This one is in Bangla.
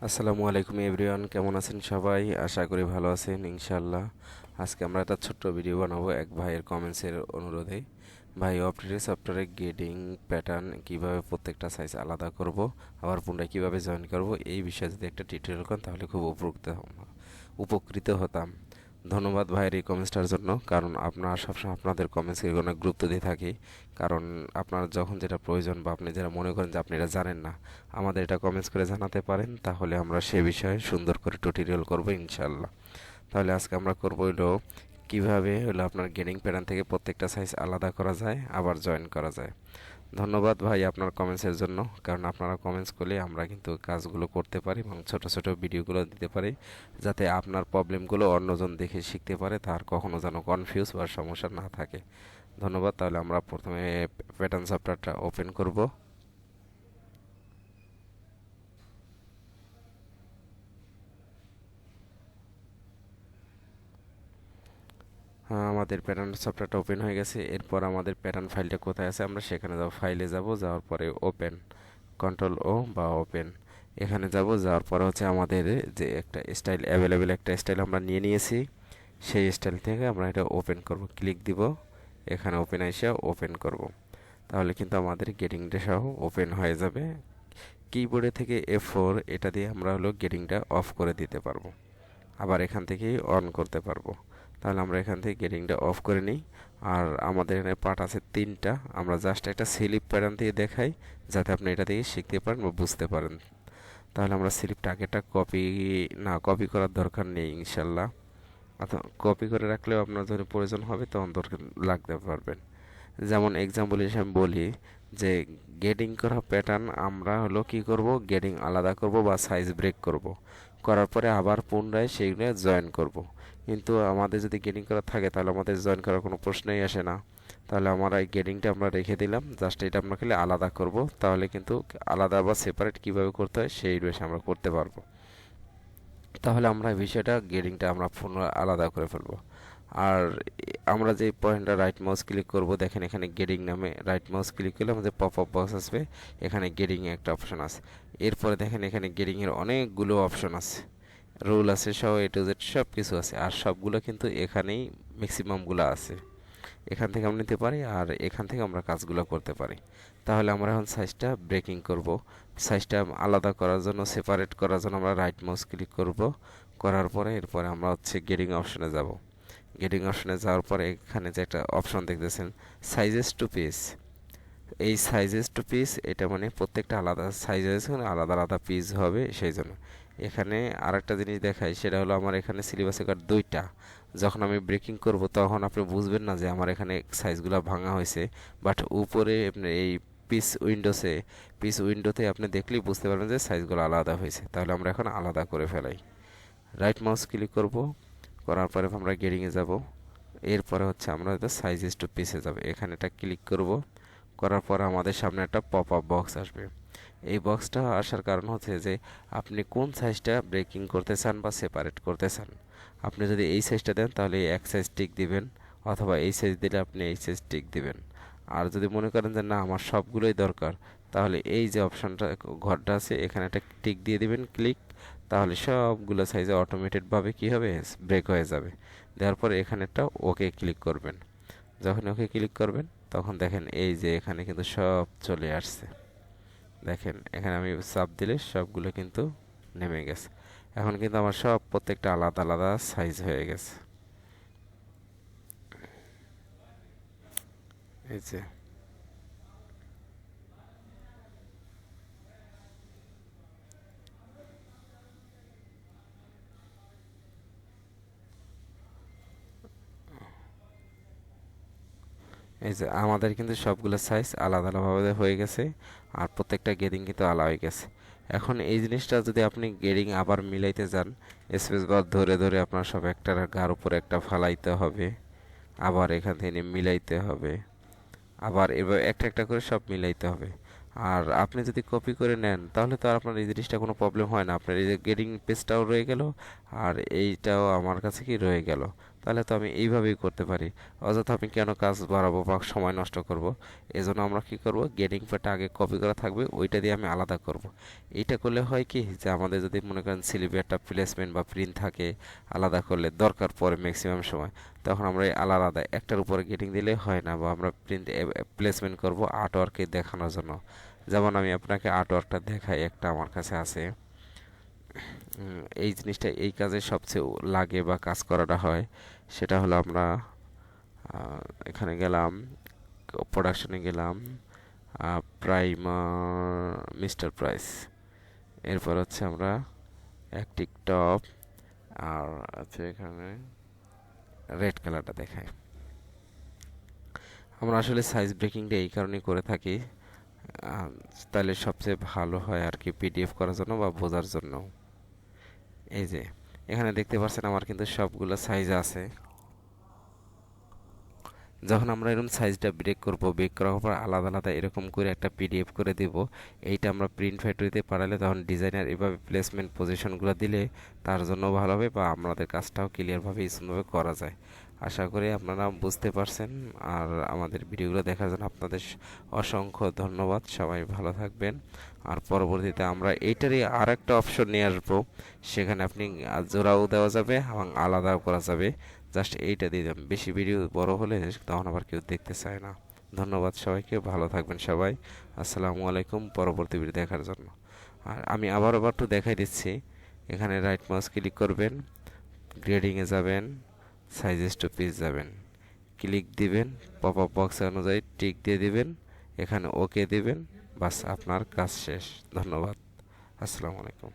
আসসালামু আলাইকুম এভরিওয়ান, কেমন আছেন সবাই? আশা করি ভালো আছেন ইনশাল্লাহ। আজকে আমরা একটা ছোট্ট ভিডিও বানাবো এক ভাইয়ের কমেন্টসের অনুরোধে। ভাই, অপটিক্স সফটওয়্যারে গেটিং প্যাটার্ন কিভাবে প্রত্যেকটা সাইজ আলাদা করব, আবার পুনরায় কিভাবে জয়েন করব, এই বিষয়ে যদি একটা টিউটোরিয়াল করেন তাহলে খুব উপকৃত হতাম। ধন্যবাদ ভাইয়ের এই কমেন্টসটার জন্য, কারণ আপনারা সবসময় আপনাদের কমেন্টসকে অনেক গুরুত্ব দিয়ে থাকি। কারণ আপনার যখন যেটা প্রয়োজন বা আপনি যেটা মনে করেন যে আপনি এটা জানেন না, আমাদের এটা কমেন্টস করে জানাতে পারেন, তাহলে আমরা সে বিষয়ে সুন্দর করে টিউটোরিয়াল করব ইনশাল্লাহ। তাহলে আজকে আমরা করব হলো কিভাবে হলো আপনার গেটিং প্যাটার্ন থেকে প্রত্যেকটা সাইজ আলাদা করা যায় আবার জয়েন করা যায়। ধন্যবাদ ভাই আপনার কমেন্টসের জন্য, কারণ আপনারা কমেন্টস করলে আমরা কিন্তু কাজগুলো করতে পারি এবং ছোট ছোট ভিডিওগুলো দিতে পারি, যাতে আপনার প্রবলেমগুলো অন্যজন দেখে শিখতে পারে, তার কখনো যেন কনফিউজ বা সমস্যা না থাকে। ধন্যবাদ। তাহলে আমরা প্রথমে প্যাটার্ন সফটওয়্যারটা ওপেন করব। হ্যাঁ, আমাদের প্যাটার্ন সফটওয়্যারটা ওপেন হয়ে গেছে। এরপর আমাদের প্যাটার্ন ফাইলটা কোথায় আছে, আমরা সেখানে যাব, ফাইলে যাব, যাওয়ার পরে ওপেন, কন্ট্রোল ও বা ওপেন, এখানে যাব। যাওয়ার পরে হচ্ছে আমাদের যে একটা স্টাইল অ্যাভেলেবেল একটা স্টাইল আমরা নিয়ে নিয়েছি, সেই স্টাইল থেকে আমরা এটা ওপেন করব, ক্লিক দিব, এখানে ওপেন এসে ওপেন করব। তাহলে কিন্তু আমাদের গেটিংটা সহ ওপেন হয়ে যাবে। কিবোর্ডে থেকে F4 এটা দিয়ে আমরা হলো গেটিংটা অফ করে দিতে পারবো, আবার এখান থেকেই অন করতে পারবো। তাহলে আমরা এখান থেকে গেটিংটা অফ করে নিই। আর আমাদের এখানে পার্ট আছে তিনটা, আমরা জাস্ট একটা স্লিপ প্যাটার্ন দিয়ে দেখাই, যাতে আপনি এটা দিয়ে শিখতে পারেন বা বুঝতে পারেন। তাহলে আমরা স্লিপটা আগেটা কপি করার দরকার নেই ইনশাল্লাহ, অথবা কপি করে রাখলেও আপনার যদি প্রয়োজন হবে তখন দরকার লাগতে পারবেন। যেমন এক্সাম্পল হিসেবে আমি বলি যে গেটিং করা প্যাটার্ন আমরা হলো কি করব, গেটিং আলাদা করব বা সাইজ ব্রেক করব, করার পরে আবার পুনরায় সেইগুলো জয়েন করব। কিন্তু আমাদের যদি গেটিং করা থাকে তাহলে আমাদের জয়েন করার কোনো প্রশ্নই আসে না। তাহলে আমরা এই গেটিংটা আমরা রেখে দিলাম, জাস্ট এটা আমরা খালি আলাদা করব। তাহলে কিন্তু আলাদা বা সেপারেট কিভাবে করতে হয় সেই বিষয়ে আমরা করতে পারবো। তাহলে আমরা এই বিষয়টা গেটিংটা আমরা পুনরায় আলাদা করে ফেলবো। আর আমরা যে পয়েন্টটা রাইট মাউস ক্লিক করব, দেখেন এখানে গেটিং নামে রাইট মাউস ক্লিক করলে আমাদের পপ আপ বক্স আসবে, এখানে গেটিং এর একটা অপশন আছে। এরপরে দেখেন এখানে গেটিং এর অনেকগুলো অপশন আছে, রুল আছে, সহ এ টু জেড সব কিছু আছে, আর সবগুলো কিন্তু এখানেই ম্যাক্সিমামগুলো আছে। এখান থেকে আমরা নিতে পারি আর এখান থেকে আমরা কাজগুলো করতে পারি। তাহলে আমরা এখন সাইজটা ব্রেকিং করব। সাইজটা আলাদা করার জন্য, সেপারেট করার জন্য আমরা রাইট মাউস ক্লিক করব, করার পরে এরপরে আমরা হচ্ছে গেটিং অপশনে যাব। গেটিং অপশনে যাওয়ার পরে এখানে যে একটা অপশন দেখতেছেন সাইজেস টু পিস, এই সাইজেস টু পিস এটা মানে প্রত্যেকটা আলাদা সাইজেস আলাদা আলাদা পিস হবে, সেই জন্য এখানে আরেকটা জিনিস দেখাই, সেটা হলো আমার এখানে সিলেবাসে কার্ড দুইটা। যখন আমি ব্রেকিং করব তখন আপনি বুঝবেন না যে আমার এখানে সাইজগুলো ভাঙা হয়েছে, বাট উপরে আপনি এই পিস উইন্ডোতে আপনি দেখলেই বুঝতে পারবেন যে সাইজগুলো আলাদা হয়েছে। তাহলে আমরা এখন আলাদা করে ফেলাই, রাইট মাউস ক্লিক করব, করার পরে আমরা গেটিংয়ে যাব। এরপরে হচ্ছে আমরা হয়তো সাইজেস টু পিসে যাব, এখানে এটা ক্লিক করব, করার পর আমাদের সামনে একটা পপ আপ বক্স আসবে। এই বক্সটা আসার কারণ হচ্ছে যে আপনি কোন সাইজটা ব্রেকিং করতে চান বা সেপারেট করতে চান। আপনি যদি এই সাইজটা দেন তাহলে এক সাইজ টিক দিবেন, অথবা এই সাইজ দিলে আপনি এই সাইজ টিক দিবেন। আর যদি মনে করেন যে না আমার সবগুলোই দরকার, তাহলে এই যে অপশনটা ঘরটা আছে এখানে একটা টিক দিয়ে দিবেন, ক্লিক, তাহলে সবগুলো সাইজে অটোমেটেডভাবে কী হবে, ব্রেক হয়ে যাবে। দেওয়ার পরে এখানে একটা ওকে ক্লিক করবেন। যখন ওকে ক্লিক করবেন তখন দেখেন এই যে এখানে কিন্তু সব চলে আসছে। দেখেন এখানে আমি চাপ দিলে সবগুলো কিন্তু নেমে গেছে। এখন কিন্তু আমার সব প্রত্যেকটা আলাদা আলাদা সাইজ হয়ে গেছে। এই যে এই যে আমাদের কিন্তু সবগুলো সাইজ আলাদা আলাদাভাবে হয়ে গেছে, আর প্রত্যেকটা গেটিং কিন্তু আলাদা হয়ে গেছে। এখন এই জিনিসটা যদি আপনি গেটিং আবার মিলাইতে যান, স্পেস বার ধরে ধরে আপনার সব একটার গার উপরে একটা ফালাইতে হবে, আবার এখান থেকে মিলাইতে হবে, আবার এবার একটা একটা করে সব মিলাইতে হবে। আর আপনি যদি কপি করে নেন তাহলে তো আর আপনার এই জিনিসটা কোনো প্রবলেম হয় না, আপনার এই যে গেটিং পেজটাও রয়ে গেল আর এইটাও আমার কাছে কি রয়ে গেল। তাহলে তো আমি এইভাবেই করতে পারি। অযথা আমি কেন কাজ বাড়াবো বা সময় নষ্ট করব? এজন্য আমরা কি করব, গেটিং প্যাডটা আগে কপি করা থাকবে, ওইটা দিয়ে আমি আলাদা করব। এইটা করলে হয় কি, যে আমাদের যদি মনে করেন সিলিপে একটা প্লেসমেন্ট বা প্রিন্ট থাকে, আলাদা করলে দরকার পড়ে ম্যাক্সিমাম সময়, তখন আমরা এই আলাদা একটার উপরে গেটিং দিলে হয় না, বা আমরা প্রিন্ট প্লেসমেন্ট করব আর্টওয়ার্কে দেখানোর জন্য। যেমন আমি আপনাকে আর্টওয়ার্কটা দেখাই, একটা আমার কাছে আছে। এই জিনিসটা এই কাজে সবচেয়ে লাগে বা কাজ করাটা হয়, সেটা হলো আমরা এখানে গেলাম, প্রোডাকশনে গেলাম, প্রাইমার, মিস্টার প্রাইস, এরপর হচ্ছে আমরা অ্যাক্টিক টপ, আর আছে এখানে রেড কালারটা দেখায়। আমরা আসলে সাইজ ব্রেকিংটা এই কারণেই করে থাকি, তাহলে সবচেয়ে ভালো হয় আর কি, পিডিএফ করার জন্য বা বোঝার জন্য। এই যে এখানে দেখতে পাচ্ছেন আমার কিন্তু সবগুলো সাইজ আছে। যখন আমরা এরকম সাইজটা ব্রেক করব, ব্রেক করার পর আলাদা আলাদা এরকম করে একটা পিডিএফ করে দেব, এইটা আমরা প্রিন্ট ফ্যাক্টরিতে পাঠালে তখন ডিজাইনার এভাবে প্লেসমেন্ট পজিশনগুলো দিলে তার জন্য ভালো হবে, বা আমাদের কাজটাও ক্লিয়ারভাবে স্মুথভাবে করা যায়। আশা করি আপনারা বুঝতে পারছেন। আর আমাদের ভিডিওগুলো দেখার জন্য আপনাদের অসংখ্য ধন্যবাদ। সবাই ভালো থাকবেন। আর পরবর্তীতে আমরা এইটারই আর একটা অপশন নিয়ে আসবো, সেখানে আপনি জোড়াও দেওয়া যাবে এবং আলাদাও করা যাবে। জাস্ট এইটা দিয়ে দেন, বেশি ভিডিও বড় হলে তখন আবার কেউ দেখতে চায় না। ধন্যবাদ সবাইকে, ভালো থাকবেন সবাই। আসসালামু আলাইকুম। পরবর্তী ভিডিও দেখার জন্য। আর আমি আবার একটু দেখাই দিচ্ছি। এখানে রাইট মাউস ক্লিক করবেন, গ্রেডিংয়ে যাবেন, সাইজেস টু পিস যাবেন, ক্লিক দিবেন, পপ আপ বক্স অনুযায়ী টিক দিয়ে দিবেন, এখানে ওকে দিবেন, বাস আপনার কাজ শেষ। ধন্যবাদ। আসসালামু আলাইকুম।